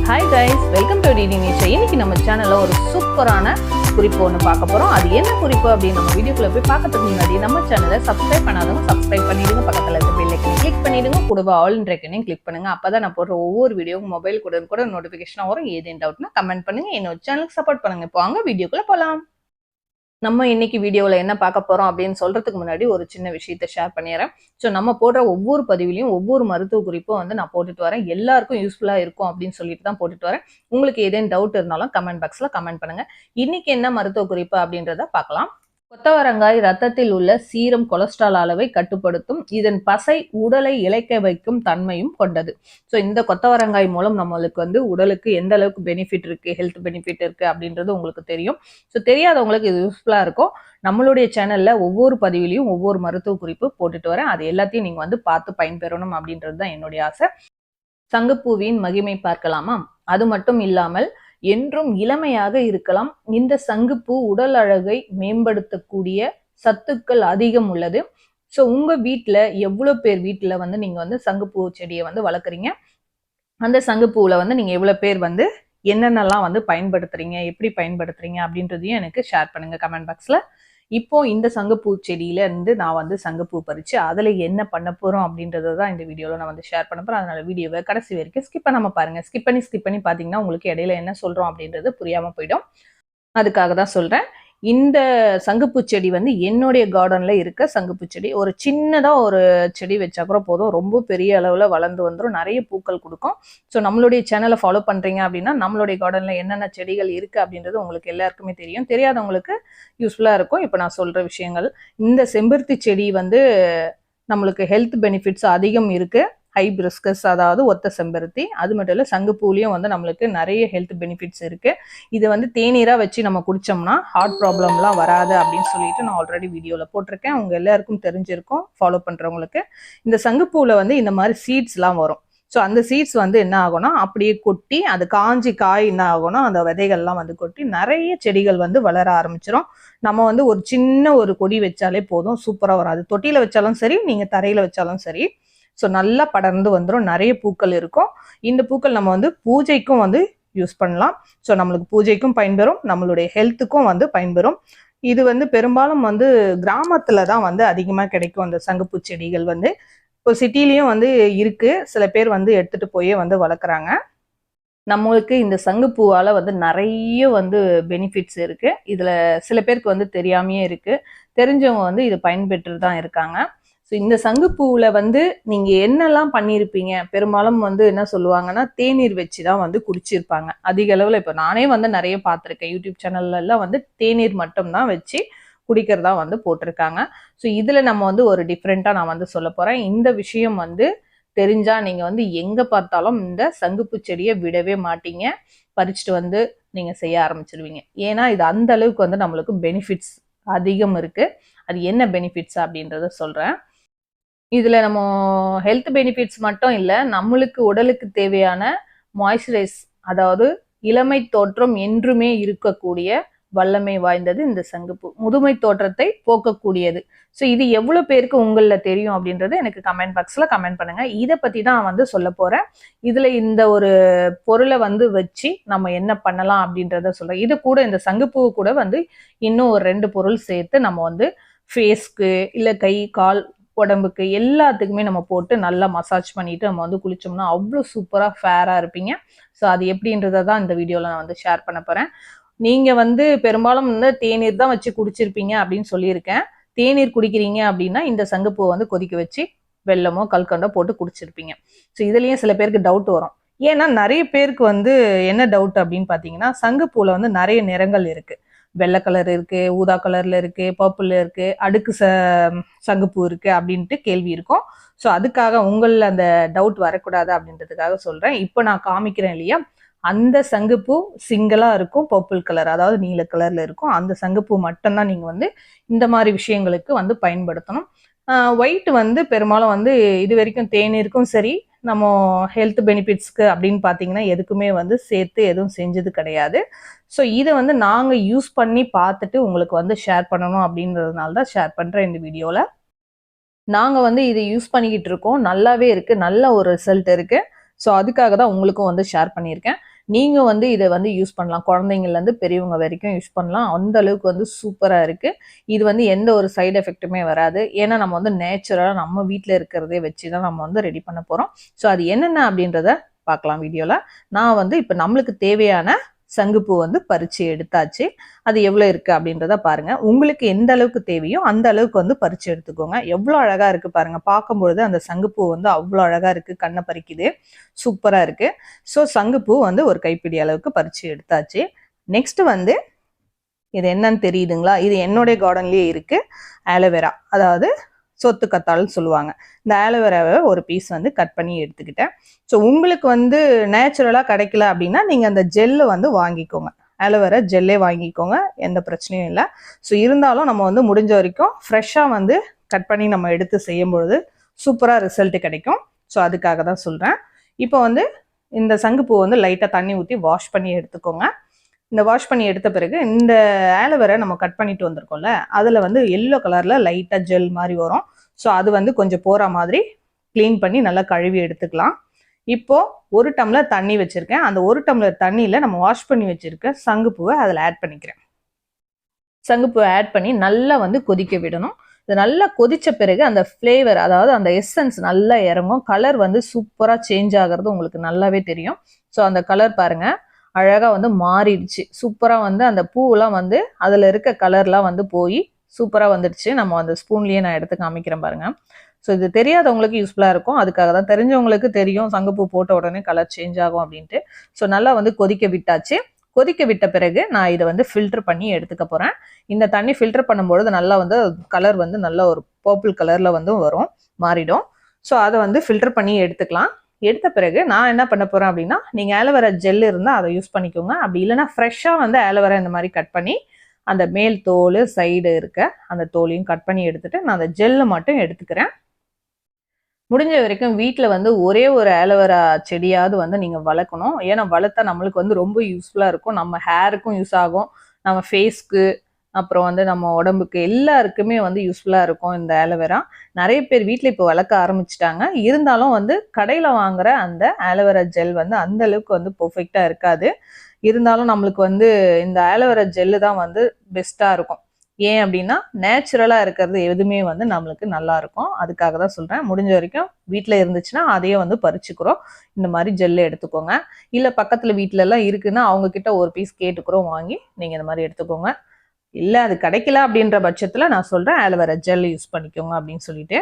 Hi guys, welcome to DD Nature. இன்னைக்கு நம்ம சேனல்ல ஒரு சூப்பரான குறிப்பு ஒன்று பார்க்க போறோம். அது என்ன குறிப்பு அப்படின்னு நம்ம வீடியோக்குள்ள போய் பார்க்கறதுக்கு முன்னாடி நம்ம சேனலை சப்ஸ்கிரைப் பண்ணாதவங்க சப்ஸ்கிரைப் பண்ணிடுங்க, பக்கத்துல இருக்க பெல் ஐக்கனை கிளிக் பண்ணிடுங்க, கூடவே ஆல் ஐக்கனையும் கிளிக் பண்ணுங்க. அப்பதான் நான் போடுற ஒவ்வொரு வீடியோவும் மொபைல் கூட நோட்டிபிகேஷன் வரும். ஏதேன் டவுட்னா கமெண்ட் பண்ணுங்க, என்னோட சேனலுக்கு சப்போர்ட் பண்ணுங்க. இப்போ வாங்க வீடியோக்குள்ள போலாம். நம்ம இன்னைக்கு வீடியோவில் என்ன பார்க்க போறோம் அப்படின்னு சொல்றதுக்கு முன்னாடி ஒரு சின்ன விஷயத்த ஷேர் பண்ணிடுறேன். ஸோ நம்ம போடுற ஒவ்வொரு பதிவிலையும் ஒவ்வொரு மருத்துவ குறிப்பும் வந்து நான் போட்டுட்டு வரேன். எல்லாருக்கும் யூஸ்ஃபுல்லா இருக்கும் அப்படின்னு சொல்லிட்டு தான் போட்டுட்டு வரேன். உங்களுக்கு ஏதேனும் டவுட் இருந்தாலும் கமெண்ட் பாக்ஸ்ல கமெண்ட் பண்ணுங்க. இன்னைக்கு என்ன மருத்துவ குறிப்பு அப்படின்றத பார்க்கலாம். கொத்தவரங்காய் ரத்தத்தில் உள்ள சீரம் கொலஸ்ட்ரால் அளவை கட்டுப்படுத்தும். இதன் பசை உடலை இளைக்க வைக்கும் தன்மையும் கொண்டது. ஸோ இந்த கொத்தவரங்காய் மூலம் நம்மளுக்கு வந்து உடலுக்கு எந்த அளவுக்கு பெனிஃபிட் இருக்கு, ஹெல்த் பெனிஃபிட் இருக்கு அப்படின்றது உங்களுக்கு தெரியும். ஸோ தெரியாதவங்களுக்கு இது யூஸ்ஃபுல்லா இருக்கும். நம்மளுடைய சேனல்ல ஒவ்வொரு பதிவிலையும் ஒவ்வொரு மருத்துவ குறிப்பு போட்டுட்டு வரேன். அது எல்லாத்தையும் நீங்க வந்து பார்த்து பயன்பெறணும் அப்படின்றது தான் என்னுடைய ஆசை. சங்குப்பூவின் மகிமை பார்க்கலாமா? அது மட்டும் இல்லாமல் என்றும் இளமையாக இருக்கலாம். இந்த சங்குப்பூ உடல் அழகை மேம்படுத்தக்கூடிய சத்துக்கள் அதிகம் உள்ளது. ஸோ உங்க வீட்டுல எவ்வளவு பேர் வீட்டுல வந்து நீங்க வந்து சங்குப்பூ செடியை வந்து வளர்க்குறீங்க, அந்த சங்குப்பூவில் வந்து நீங்க எவ்வளவு பேர் வந்து என்னென்னலாம் வந்து பயன்படுத்துறீங்க, எப்படி பயன்படுத்துறீங்க அப்படின்றதையும் எனக்கு ஷேர் பண்ணுங்க கமெண்ட் பாக்ஸ்ல. இப்போ இந்த சங்குப்பூ செடியில இருந்து நான் வந்து சங்குப்பூ பறிச்சு அதுல என்ன பண்ண போறோம் அப்படின்றத தான் இந்த வீடியோல நான் வந்து ஷேர் பண்ண போறேன். அதனால வீடியோவை கடைசி வரைக்கும் ஸ்கிப் பண்ணாம பாருங்க. ஸ்கிப் பண்ணி பாத்தீங்கன்னா உங்களுக்கு இடையில என்ன சொல்றோம் அப்படின்றது புரியாம போயிடும். அதுக்காக தான் சொல்றேன். இந்த சங்குப்பூ செடி வந்து என்னுடைய கார்டன்ல இருக்க சங்குப்பூ செடி. ஒரு சின்னதா ஒரு செடி வச்சா கூட போதும், ரொம்ப பெரிய அளவுல வளர்ந்து வந்துடும், நிறைய பூக்கள் கொடுக்கும். ஸோ நம்மளுடைய சேனலை ஃபாலோ பண்றீங்க அப்படின்னா நம்மளுடைய கார்டன்ல என்னென்ன செடிகள் இருக்கு அப்படின்றது உங்களுக்கு எல்லாருக்குமே தெரியும். தெரியாதவங்களுக்கு யூஸ்ஃபுல்லா இருக்கும் இப்போ நான் சொல்ற விஷயங்கள். இந்த செம்பருத்தி செடி வந்து நம்மளுக்கு ஹெல்த் பெனிஃபிட்ஸ் அதிகம் இருக்கு. ஹைபிஸ்கஸ், அதாவது ஒத்த செம்பருத்தி. அது மட்டும் இல்ல சங்குப்பூலையும் வந்து நம்மளுக்கு நிறைய ஹெல்த் பெனிஃபிட்ஸ் இருக்கு. இது வந்து தேநீரா வச்சு நம்ம குடிச்சோம்னா ஹார்ட் ப்ராப்ளம்லாம் வராது அப்படின்னு சொல்லிட்டு நான் ஆல்ரெடி வீடியோல போட்டிருக்கேன். அவங்க எல்லாருக்கும் தெரிஞ்சிருக்கும் ஃபாலோ பண்றவங்களுக்கு. இந்த சங்குப்பூல வந்து இந்த மாதிரி சீட்ஸ் எல்லாம் வரும். ஸோ அந்த சீட்ஸ் வந்து என்ன ஆகும்னா அப்படியே கொட்டி அது காஞ்சி காய் என்ன ஆகும்னா அந்த விதைகள்லாம் வந்து கொட்டி நிறைய செடிகள் வந்து வளர ஆரம்பிச்சிடும். நம்ம வந்து ஒரு சின்ன ஒரு கொடி வச்சாலே போதும், சூப்பரா வரும். அது தொட்டியில வச்சாலும் சரி, நீங்க தரையில வச்சாலும் சரி. ஸோ நல்லா படர்ந்து வந்துடும், நிறைய பூக்கள் இருக்கும். இந்த பூக்கள் நம்ம வந்து பூஜைக்கும் வந்து யூஸ் பண்ணலாம். ஸோ நம்மளுக்கு பூஜைக்கும் பயன்பெறும், நம்மளுடைய ஹெல்த்துக்கும் வந்து பயன்பெறும். இது வந்து பெரும்பாலும் வந்து கிராமத்துல தான் வந்து அதிகமாக கிடைக்கும் அந்த சங்குப்பூ செடிகள் வந்து. இப்போ சிட்டிலையும் வந்து இருக்கு, சில பேர் வந்து எடுத்துட்டு போயே வந்து வளர்க்குறாங்க. நம்மளுக்கு இந்த சங்குப்பூவால வந்து நிறைய வந்து பெனிஃபிட்ஸ் இருக்கு. இதுல சில பேருக்கு வந்து தெரியாமையே இருக்கு, தெரிஞ்சவங்க வந்து இது பயன்பெற்று தான் இருக்காங்க. ஸோ இந்த சங்குப்பூவில் வந்து நீங்கள் என்னெல்லாம் பண்ணியிருப்பீங்க? பெரும்பாலும் வந்து என்ன சொல்லுவாங்கன்னா தேநீர் வச்சு தான் வந்து குடிச்சிருப்பாங்க அதிக அளவில். இப்போ நானே வந்து நிறைய பார்த்துருக்கேன், யூடியூப் சேனல்லாம் வந்து தேநீர் மட்டும்தான் வச்சு குடிக்கிறதா வந்து போட்டிருக்காங்க. ஸோ இதில் நம்ம வந்து ஒரு டிஃப்ரெண்ட்டாக நான் வந்து சொல்ல போகிறேன். இந்த விஷயம் வந்து தெரிஞ்சா நீங்கள் வந்து எங்கே பார்த்தாலும் இந்த சங்குப்பூ செடியை விடவே மாட்டீங்க, பறிச்சுட்டு வந்து நீங்கள் செய்ய ஆரம்பிச்சிருவீங்க. ஏன்னா இது அந்த அளவுக்கு வந்து நம்மளுக்கு பெனிஃபிட்ஸ் அதிகம் இருக்குது. அது என்ன பெனிஃபிட்ஸ் அப்படின்றத சொல்கிறேன். இதுல நம்ம ஹெல்த் பெனிஃபிட்ஸ் மட்டும் இல்ல, நம்மளுக்கு உடலுக்கு தேவையான மாய்ஸ்சரைஸ், அதாவது இளமை தோற்றம் என்றுமே இருக்கக்கூடிய வல்லமை வாய்ந்தது இந்த சங்குப்பூ. முதுமை தோற்றத்தை போக்கக்கூடியது. ஸோ இது எவ்வளவு பேருக்கு உங்களில் தெரியும் அப்படின்றது எனக்கு கமெண்ட் பாக்ஸ்ல கமெண்ட் பண்ணுங்க. இதை பத்தி தான் நான் வந்து சொல்ல போறேன். இதுல இந்த ஒரு பொருளை வந்து வச்சு நம்ம என்ன பண்ணலாம் அப்படின்றத சொல்றேன். இது கூட இந்த சங்குப்பூ கூட வந்து இன்னும் ஒரு 2 பொருள் சேர்த்து நம்ம வந்து ஃபேஸ்க்கு இல்ல கை கால் உடம்புக்கு எல்லாத்துக்குமே நம்ம போட்டு நல்லா மசாஜ் பண்ணிட்டு நம்ம வந்து குளிச்சோம்னா அவ்வளோ சூப்பரா ஃபேரா இருப்பீங்க. ஸோ அது எப்படின்றத தான் இந்த வீடியோல நான் வந்து ஷேர் பண்ண போறேன். நீங்க வந்து பெரும்பாலும் வந்து தேநீர் தான் வச்சு குடிச்சிருப்பீங்க அப்படின்னு சொல்லியிருக்கேன். தேநீர் குடிக்கிறீங்க அப்படின்னா இந்த சங்குப்பூவை வந்து கொதிக்க வச்சு வெல்லமோ கல்கண்டோ போட்டு குடிச்சிருப்பீங்க. ஸோ இதுலயும் சில பேருக்கு டவுட் வரும். ஏன்னா நிறைய பேருக்கு வந்து என்ன டவுட் அப்படின்னு பாத்தீங்கன்னா, சங்குப்பூல வந்து நிறைய நிறங்கள் இருக்கு. வெள்ளை கலர் இருக்கு, ஊதா கலர்ல இருக்கு, பர்பிள் இருக்கு, அடுக்கு சங்குப்பூ இருக்கு அப்படின்ட்டு கேள்வி இருக்கும். ஸோ அதுக்காக உங்களில் அந்த டவுட் வரக்கூடாது அப்படின்றதுக்காக சொல்றேன். இப்போ நான் காமிக்கிறேன் இல்லையா, அந்த சங்குப்பூ சிங்கிளா இருக்கும், பர்பிள் கலர், அதாவது நீல கலர்ல இருக்கும். அந்த சங்குப்பூ மட்டும்தான் நீங்க வந்து இந்த மாதிரி விஷயங்களுக்கு வந்து பயன்படுத்தணும். ஒயிட் வந்து பெரும்பாலும் வந்து இது வரைக்கும் தேநீருக்கும் சரி, நம்ம ஹெல்த் பெனிஃபிட்ஸ்க்கு அப்படின்னு பார்த்தீங்கன்னா எதுக்குமே வந்து சேர்த்து எதுவும் செஞ்சது கிடையாது. ஸோ இதை வந்து நாங்கள் யூஸ் பண்ணி பார்த்துட்டு உங்களுக்கு வந்து ஷேர் பண்ணணும் அப்படின்றதுனால தான் ஷேர் பண்ணுறேன் இந்த வீடியோவில். நாங்கள் வந்து இதை யூஸ் பண்ணிக்கிட்டு இருக்கோம், நல்லாவே இருக்குது, நல்ல ஒரு ரிசல்ட் இருக்குது. ஸோ அதுக்காக தான் உங்களுக்கும் வந்து ஷேர் பண்ணியிருக்கேன். நீங்கள் வந்து இதை வந்து யூஸ் பண்ணலாம். குழந்தைங்கள்லேருந்து பெரியவங்க வரைக்கும் யூஸ் பண்ணலாம். அந்த அளவுக்கு வந்து சூப்பராக இருக்குது. இது வந்து எந்த ஒரு சைடு எஃபெக்ட்டுமே வராது. ஏன்னா நம்ம வந்து நேச்சுரலாக நம்ம வீட்டில் இருக்கிறதே வச்சு தான் நம்ம வந்து ரெடி பண்ண போகிறோம். ஸோ அது என்னென்ன அப்படின்றத பார்க்கலாம் வீடியோவில். நான் வந்து இப்போ நம்மளுக்கு தேவையான சங்குப்பூ வந்து பறிச்சு எடுத்தாச்சு. அது எவ்வளோ இருக்குது அப்படின்றத பாருங்க. உங்களுக்கு எந்த அளவுக்கு தேவையோ அந்த அளவுக்கு வந்து பறிச்சு எடுத்துக்கோங்க. எவ்வளோ அழகாக இருக்குது பாருங்க. பார்க்கும்பொழுது அந்த சங்குப்பூ வந்து அவ்வளோ அழகாக இருக்குது. கண்ணை பறிக்குது. சூப்பராக இருக்குது. ஸோ சங்குப்பூ வந்து ஒரு கைப்பிடி அளவுக்கு பறிச்சு எடுத்தாச்சு. நெக்ஸ்ட் வந்து இது என்னன்னு தெரியுதுங்களா? இது என்னுடைய கார்டன்லேயே இருக்குது. ஆலோவேரா, அதாவது சொத்து கத்தாள்னு சொல்லுவாங்க. இந்த ஆலோவேராவை ஒரு பீஸ் வந்து கட் பண்ணி எடுத்துக்கிட்டேன். ஸோ உங்களுக்கு வந்து நேச்சுரலாக கிடைக்கல அப்படின்னா நீங்கள் அந்த ஜெல்லு வந்து வாங்கிக்கோங்க. ஆலோவேரா ஜெல்லே வாங்கிக்கோங்க, எந்த பிரச்சனையும் இல்லை. ஸோ இருந்தாலும் நம்ம வந்து முடிஞ்ச வரைக்கும் ஃப்ரெஷ்ஷாக வந்து கட் பண்ணி நம்ம எடுத்து செய்யும் பொழுது சூப்பராக ரிசல்ட் கிடைக்கும். ஸோ அதுக்காக தான் சொல்கிறேன். இப்போ வந்து இந்த சங்குப்பூ வந்து லைட்டாக தண்ணி ஊற்றி வாஷ் பண்ணி எடுத்துக்கோங்க. இந்த வாஷ் பண்ணி எடுத்த பிறகு இந்த ஆலோவேரா நம்ம கட் பண்ணிட்டு வந்திருக்கோம்ல, அதில் வந்து எல்லோ கலரில் லைட்டாக ஜெல் மாதிரி வரும். ஸோ அது வந்து கொஞ்சம் போகிற மாதிரி க்ளீன் பண்ணி நல்லா கழுவி எடுத்துக்கலாம். இப்போ 1 டம்ளர் தண்ணி வச்சுருக்கேன். அந்த 1 டம்ளர் தண்ணியில் நம்ம வாஷ் பண்ணி வச்சுருக்க சங்குப்பூவை அதில் ஆட் பண்ணிக்கிறேன். சங்குப்பூவை ஆட் பண்ணி நல்லா வந்து கொதிக்க விடணும். இது நல்லா கொதிச்ச பிறகு அந்த ஃப்ளேவர், அதாவது அந்த எசன்ஸ் நல்லா இறங்கும். கலர் வந்து சூப்பராக சேஞ்ச் ஆகிறது உங்களுக்கு நல்லாவே தெரியும். ஸோ அந்த கலர் பாருங்கள், அழகாக வந்து மாறிடுச்சு. சூப்பராக வந்து அந்த பூவெல்லாம் வந்து அதில் இருக்க கலர்லாம் வந்து போய் சூப்பராக வந்துடுச்சு. நம்ம அந்த ஸ்பூன்லேயே நான் எடுத்து காமிக்கிறேன் பாருங்கள். ஸோ இது தெரியாதவங்களுக்கு யூஸ்ஃபுல்லாக இருக்கும். அதுக்காக தான். தெரிஞ்சவங்களுக்கு தெரியும் சங்குப்பூ போட்ட உடனே கலர் சேஞ்ச் ஆகும் அப்படின்ட்டு. ஸோ நல்லா வந்து கொதிக்க விட்டாச்சு. கொதிக்க விட்ட பிறகு நான் இதை வந்து ஃபில்டர் பண்ணி எடுத்துக்க போகிறேன். இந்த தண்ணி ஃபில்டர் பண்ணும்பொழுது நல்லா வந்து கலர் வந்து நல்ல ஒரு பர்பிள் கலரில் வந்து வரும், மாறிடும். ஸோ அதை வந்து ஃபில்டர் பண்ணி எடுத்துக்கலாம். எடுத்த பிறகு நான் என்ன பண்ண போகிறேன் அப்படின்னா, நீங்கள் ஆலோவேரா ஜெல் இருந்தால் அதை யூஸ் பண்ணிக்கோங்க. அப்படி இல்லைன்னா ஃப்ரெஷ்ஷாக வந்து ஆலோவேரா இந்த மாதிரி கட் பண்ணி அந்த மேல் தோல் சைடு இருக்க அந்த தோலையும் கட் பண்ணி எடுத்துட்டு நான் அந்த ஜெல்லு மட்டும் எடுத்துக்கிறேன். முடிஞ்ச வரைக்கும் வீட்டில் வந்து ஒரே ஒரு ஆலோவேரா செடியாவது வந்து நீங்கள் வளர்க்கணும். ஏன்னா வளர்த்தா நம்மளுக்கு வந்து ரொம்ப யூஸ்ஃபுல்லாக இருக்கும். நம்ம ஹேருக்கும் யூஸ் ஆகும், நம்ம ஃபேஸ்க்கு, அப்புறம் வந்து நம்ம உடம்புக்கு எல்லாருக்குமே வந்து யூஸ்ஃபுல்லாக இருக்கும் இந்த ஆலோவேரா. நிறைய பேர் வீட்டில் இப்போ வளர்க்க ஆரம்பிச்சிட்டாங்க. இருந்தாலும் வந்து கடையில் வாங்குற அந்த ஆலோவேரா ஜெல் வந்து அந்த அளவுக்கு வந்து பர்ஃபெக்டாக இருக்காது. இருந்தாலும் நம்மளுக்கு வந்து இந்த ஆலோவேரா ஜெல்லு தான் வந்து பெஸ்ட்டாக இருக்கும். ஏன் அப்படின்னா நேச்சுரலாக இருக்கிறது எதுவுமே வந்து நம்மளுக்கு நல்லா இருக்கும். அதுக்காக தான் சொல்கிறேன். முடிஞ்ச வரைக்கும் வீட்டில் இருந்துச்சுன்னா அதையே வந்து பறிச்சுக்கிறோம். இந்த மாதிரி ஜெல்லு எடுத்துக்கோங்க. இல்லை பக்கத்தில் வீட்டிலலாம் இருக்குன்னா அவங்கக்கிட்ட ஒரு பீஸ் கேட்டுக்கிறோம் வாங்கி நீங்கள் இந்த மாதிரி எடுத்துக்கோங்க. இல்லை அது கிடைக்கல அப்படின்ற பட்சத்தில் நான் சொல்கிறேன் ஆலோவேரா ஜெல் யூஸ் பண்ணிக்கோங்க அப்படின்னு சொல்லிட்டு.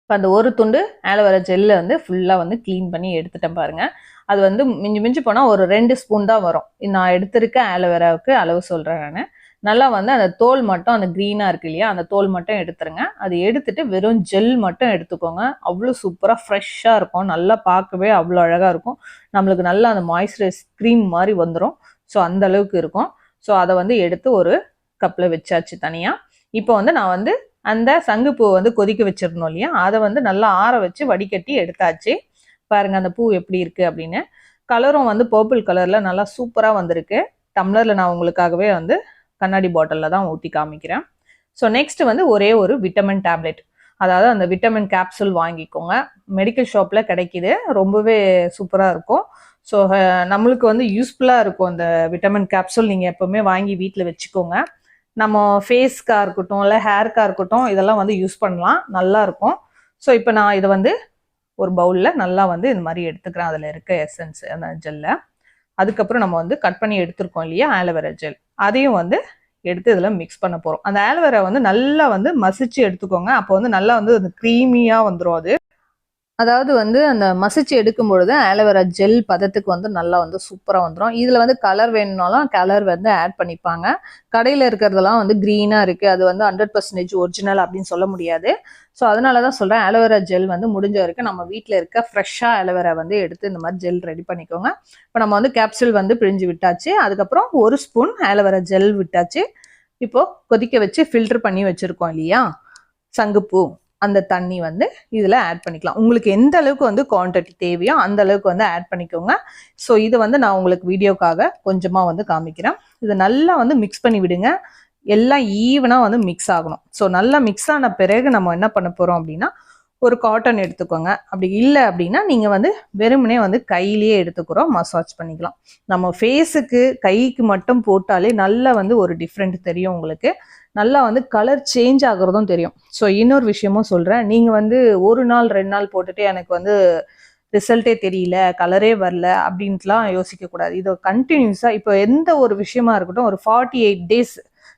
இப்போ அந்த ஒரு துண்டு ஆலோவேரா ஜெல்லை வந்து ஃபுல்லாக வந்து க்ளீன் பண்ணி எடுத்துட்டேன் பாருங்கள். அது வந்து மிஞ்சி மிஞ்சி போனால் ஒரு 2 ஸ்பூன் தான் வரும். நான் எடுத்திருக்க ஆலோவேராவுக்கு அளவு சொல்கிறேன் நான். நல்லா வந்து அந்த தோல் மட்டும், அந்த க்ரீனாக இருக்கு இல்லையா, அந்த தோல் மட்டும் எடுத்துருங்க. அது எடுத்துட்டு வெறும் ஜெல் மட்டும் எடுத்துக்கோங்க. அவ்வளோ சூப்பராக ஃப்ரெஷ்ஷாக இருக்கும். நல்லா பார்க்கவே அவ்வளோ அழகாக இருக்கும். நம்மளுக்கு நல்லா அந்த மாய்ஸ்சரைஸ் க்ரீம் மாதிரி வந்துடும். ஸோ அந்த அளவுக்கு இருக்கும். ஸோ அதை வந்து எடுத்து ஒரு கப்பில் வச்சாச்சு தனியாக. இப்போ வந்து நான் வந்து அந்த சங்குப்பூவை வந்து கொதிக்க வச்சிருந்தோம் இல்லையா, அதை வந்து நல்லா ஆற வச்சு வடிகட்டி எடுத்தாச்சு. பாருங்கள் அந்த பூ எப்படி இருக்குது அப்படின்னு. கலரும் வந்து பர்பிள் கலரில் நல்லா சூப்பராக வந்திருக்கு. டம்ளரில் நான் உங்களுக்காகவே வந்து கண்ணாடி பாட்டிலில் தான் ஊற்றி காமிக்கிறேன். ஸோ நெக்ஸ்ட் வந்து ஒரே ஒரு விட்டமின் டேப்லெட், அதாவது அந்த விட்டமின் கேப்சூல் வாங்கிக்கோங்க. மெடிக்கல் ஷாப்பில் கிடைக்கிது. ரொம்பவே சூப்பராக இருக்கும். ஸோ நம்மளுக்கு வந்து யூஸ்ஃபுல்லாக இருக்கும் அந்த விட்டமின் கேப்சூல். நீங்கள் எப்போவுமே வாங்கி வீட்டில் வச்சுக்கோங்க. நம்ம ஃபேஸ்க்காக இருக்கட்டும், இல்லை ஹேர்க்காக இருக்கட்டும், இதெல்லாம் வந்து யூஸ் பண்ணலாம், நல்லாயிருக்கும். ஸோ இப்போ நான் இதை வந்து ஒரு பவுலில் நல்லா வந்து இந்த மாதிரி எடுத்துக்கிறேன். அதில் இருக்க எசன்ஸ் அந்த ஜெல்லை. அதுக்கப்புறம் நம்ம வந்து கட் பண்ணி எடுத்துருக்கோம் இல்லையா ஆலோவேரா ஜெல், அதையும் வந்து எடுத்து இதில் மிக்ஸ் பண்ண போகிறோம். அந்த ஆலோவேரா வந்து நல்லா வந்து மசிச்சு எடுத்துக்கோங்க. அப்போ வந்து நல்லா வந்து அந்த க்ரீமியாக வந்துடும். அது அதாவது வந்து அந்த மசிச்சு எடுக்கும் பொழுது ஆலோவேரா ஜெல் பதத்துக்கு வந்து நல்லா வந்து சூப்பராக வந்துடும். இதில் வந்து கலர் வேணும்னாலும் கலர் வந்து ஆட் பண்ணிப்பாங்க. கடையில் இருக்கிறதெல்லாம் வந்து க்ரீனாக இருக்குது, அது வந்து 100% ஒரிஜினல் அப்படின்னு சொல்ல முடியாது. ஸோ அதனால தான் சொல்கிறேன், ஆலோவேரா ஜெல் வந்து முடிஞ்ச வரைக்கும் நம்ம வீட்டில் இருக்க ஃப்ரெஷ்ஷாக ஆலோவேரா வந்து எடுத்து இந்த மாதிரி ஜெல் ரெடி பண்ணிக்கோங்க. இப்போ நம்ம வந்து கேப்சூல் வந்து பிழிஞ்சு விட்டாச்சு. அதுக்கப்புறம் 1 ஸ்பூன் ஆலோவேரா ஜெல் விட்டாச்சு. இப்போது கொதிக்க வச்சு ஃபில்டர் பண்ணி வச்சுருக்கோம் இல்லையா சங்குப்பூ, அந்த தண்ணி வந்து இதில் ஆட் பண்ணிக்கலாம். உங்களுக்கு எந்த அளவுக்கு வந்து குவான்டிட்டி தேவையோ அந்த அளவுக்கு வந்து ஆட் பண்ணிக்கோங்க. ஸோ இது வந்து நான் உங்களுக்கு வீடியோக்காக கொஞ்சமாக வந்து காமிக்கிறேன். இதை நல்லா வந்து மிக்ஸ் பண்ணி விடுங்க. எல்லாம் ஈவனாக வந்து மிக்ஸ் ஆகணும். ஸோ நல்லா மிக்ஸ் ஆன பிறகு நம்ம என்ன பண்ண போகிறோம் அப்படின்னா, ஒரு காட்டன் எடுத்துக்கோங்க. அப்படி இல்லை அப்படின்னா நீங்கள் வந்து வெறுமனே வந்து கையிலேயே எடுத்துக்கிறோம் மசாஜ் பண்ணிக்கலாம். நம்ம ஃபேஸுக்கு கைக்கு மட்டும் போட்டாலே நல்லா வந்து ஒரு டிஃப்ரெண்ட் தெரியும் உங்களுக்கு. நல்லா வந்து கலர் சேஞ்ச் ஆகுறதும் தெரியும். ஸோ இன்னொரு விஷயமும் சொல்கிறேன், நீங்கள் வந்து ஒரு நாள் 2 நாள் போட்டுட்டு எனக்கு வந்து ரிசல்ட்டே தெரியல, கலரே வரல அப்படின்ட்டுலாம் யோசிக்கக்கூடாது. இது கண்டினியூஸாக இப்போ எந்த ஒரு விஷயமா இருக்கட்டும் ஒரு 48 டேஸ்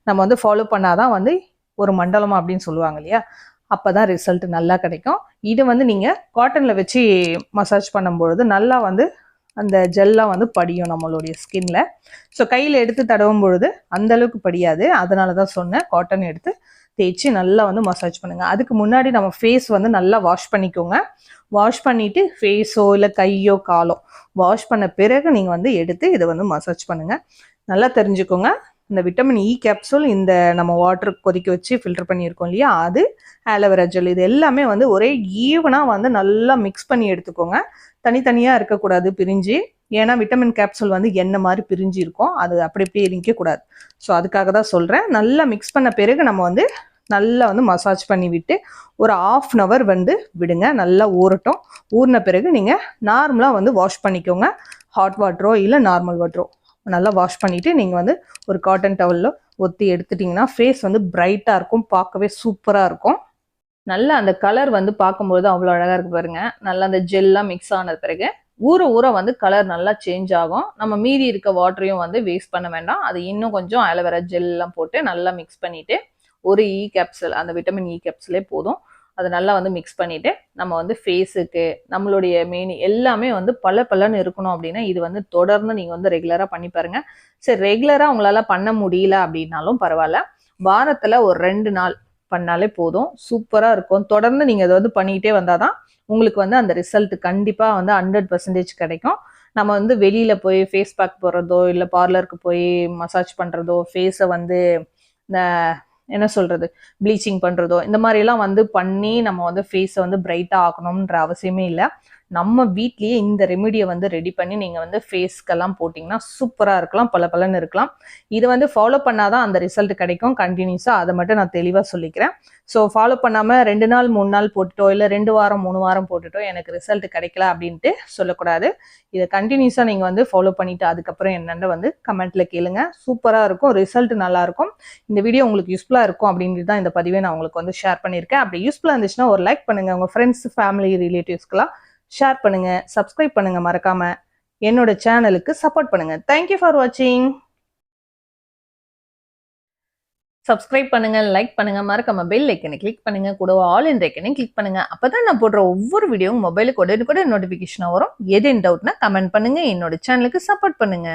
நம்ம வந்து ஃபாலோ பண்ணாதான் வந்து ஒரு மண்டலம் அப்படின்னு சொல்லுவாங்க இல்லையா, அப்பதான் ரிசல்ட் நல்லா கிடைக்கும். இது வந்து நீங்க காட்டன்ல வச்சு மசாஜ் பண்ணும்பொழுது நல்லா வந்து அந்த ஜெல்லாம் வந்து படியும் நம்மளுடைய ஸ்கின்ல. ஸோ கையில் எடுத்து தடவும் பொழுது அந்த அளவுக்கு படியாது. அதனால தான் சொன்னேன், காட்டன் எடுத்து தேய்ச்சி நல்லா வந்து மசாஜ் பண்ணுங்க. அதுக்கு முன்னாடி நம்ம ஃபேஸ் வந்து நல்லா வாஷ் பண்ணிக்கோங்க. வாஷ் பண்ணிட்டு ஃபேஸோ இல்லை கையோ காலோ வாஷ் பண்ண பிறகு நீங்க வந்து எடுத்து இதை வந்து மசாஜ் பண்ணுங்க. நல்லா தெரிஞ்சுக்கோங்க, இந்த விட்டமின் இ கேப்சூல், இந்த நம்ம வாட்டர் கொதிக்க வச்சு ஃபில்டர் பண்ணியிருக்கோம் இல்லையா, அது ஆலோவேரா ஜெல், இது எல்லாமே வந்து ஒரே ஈவனாக வந்து நல்லா மிக்ஸ் பண்ணி எடுத்துக்கோங்க. தனித்தனியாக இருக்கக்கூடாது பிரிஞ்சு. ஏன்னா விட்டமின் கேப்சூல் வந்து எண்ணெய் மாதிரி பிரிஞ்சு இருக்கும், அது அப்படி இப்படியே இருக்கக்கூடாது. ஸோ அதுக்காக தான் சொல்கிறேன். நல்லா மிக்ஸ் பண்ண பிறகு நம்ம வந்து நல்லா வந்து மசாஜ் பண்ணி விட்டு ஒரு 1/2 hour வந்து விடுங்க, நல்லா ஊறட்டும். ஊறின பிறகு நீங்கள் நார்மலாக வந்து வாஷ் பண்ணிக்கோங்க. ஹாட் வாட்டரோ இல்லை நார்மல் வாட்டரோ நல்லா வாஷ் பண்ணிவிட்டு நீங்கள் வந்து ஒரு காட்டன் டவலில் ஒத்தி எடுத்துட்டிங்கன்னா ஃபேஸ் வந்து பிரைட்டாக இருக்கும், பார்க்கவே சூப்பராக இருக்கும். நல்லா அந்த கலர் வந்து பார்க்கும்போது அவ்வளோ அழகாக இருக்கு பாருங்க. நல்லா அந்த ஜெல்லாம் மிக்ஸ் ஆனது பிறகு ஊற ஊற வந்து கலர் நல்லா சேஞ்ச் ஆகும். நம்ம மீதி இருக்க வாட்டரையும் வந்து வேஸ்ட் பண்ண வேண்டாம். அது இன்னும் கொஞ்சம் ஆலோவேரா ஜெல்லாம் போட்டு நல்லா மிக்ஸ் பண்ணிவிட்டு ஒரு இ கேப்சூல், அந்த விட்டமின் இ கேப்சூலே போதும், அதை நல்லா வந்து மிக்ஸ் பண்ணிவிட்டு நம்ம வந்து ஃபேஸுக்கு நம்மளுடைய மேனி எல்லாமே வந்து பலன்னு இருக்கணும் அப்படின்னா இது வந்து தொடர்ந்து நீங்கள் வந்து ரெகுலராக பண்ணி பாருங்க. சரி, ரெகுலராக உங்களால் பண்ண முடியல அப்படின்னாலும் பரவாயில்ல, வாரத்தில் ஒரு 2 நாள் பண்ணாலே போதும், சூப்பராக இருக்கும். தொடர்ந்து நீங்கள் அதை வந்து பண்ணிக்கிட்டே வந்தால் தான் உங்களுக்கு வந்து அந்த ரிசல்ட் கண்டிப்பாக வந்து 100% கிடைக்கும். நம்ம வந்து வெளியில் போய் ஃபேஸ் பேக் போடுறதோ இல்லை பார்லருக்கு போய் மசாஜ் பண்ணுறதோ, ஃபேஸை வந்து இந்த என்ன சொல்றது ப்ளீச்சிங் பண்றதோ இந்த மாதிரி எல்லாம் வந்து பண்ணி நம்ம வந்து ஃபேஸை வந்து பிரைட்டா ஆக்கணும்ன்ற அவசியமே இல்லை. நம்ம வீட்லயே இந்த ரெமிடியை வந்து ரெடி பண்ணி நீங்க வந்து ஃபேஸ்க்கெல்லாம் போட்டிங்கன்னா சூப்பரா இருக்கலாம், பலன்னு இருக்கலாம். இது வந்து ஃபாலோ பண்ணாதான் அந்த ரிசல்ட் கிடைக்கும் கண்டினியூஸா, அதை மட்டும் நான் தெளிவா சொல்லிக்கிறேன். ஸோ ஃபாலோ பண்ணாம 2 நாள் 3 நாள் போட்டுட்டோ இல்லை 2 வாரம் 3 வாரம் போட்டுட்டோ எனக்கு ரிசல்ட் கிடைக்கல அப்படின்ட்டு சொல்லக்கூடாது. இதை கண்டினியூஸா நீங்க வந்து ஃபாலோ பண்ணிட்டு அதுக்கப்புறம் என்னென்ன வந்து கமெண்ட்ல கேளுங்க. சூப்பரா இருக்கும், ரிசல்ட் நல்லா இருக்கும். இந்த வீடியோ உங்களுக்கு யூஸ்ஃபுல்லா இருக்கும் அப்படின்ட்டு தான் இந்த பதிவை நான் உங்களுக்கு வந்து ஷேர் பண்ணியிருக்கேன். அப்படி யூஸ்ஃபுல்லா இருந்துச்சுன்னா ஒரு லைக் பண்ணுங்க, உங்க ஃப்ரெண்ட்ஸ் ஃபேமிலி ரிலேட்டிவ்ஸ்க்குலாம் ஷேர் பண்ணுங்க, சப்ஸ்கிரைப் பண்ணுங்க, மறக்காம என்னோட சேனலுக்கு சப்போர்ட் பண்ணுங்க. தேங்க்யூ ஃபார் வாட்சிங். சப்ஸ்கிரைப் பண்ணுங்க, லைக் பண்ணுங்க, மறக்காம பெல் ஐக்கனை கிளிக் பண்ணுங்க, கூட ஆல் இன் ஐக்கனை கிளிக் பண்ணுங்க. அப்பதான் நான் போடுற ஒவ்வொரு வீடியோவும் மொபைலுக்கு உடனுக்குடன் நோட்டிபிகேஷன் வரும். எது டவுட்னா கமெண்ட் பண்ணுங்க, என்னோட சேனலுக்கு சப்போர்ட் பண்ணுங்க.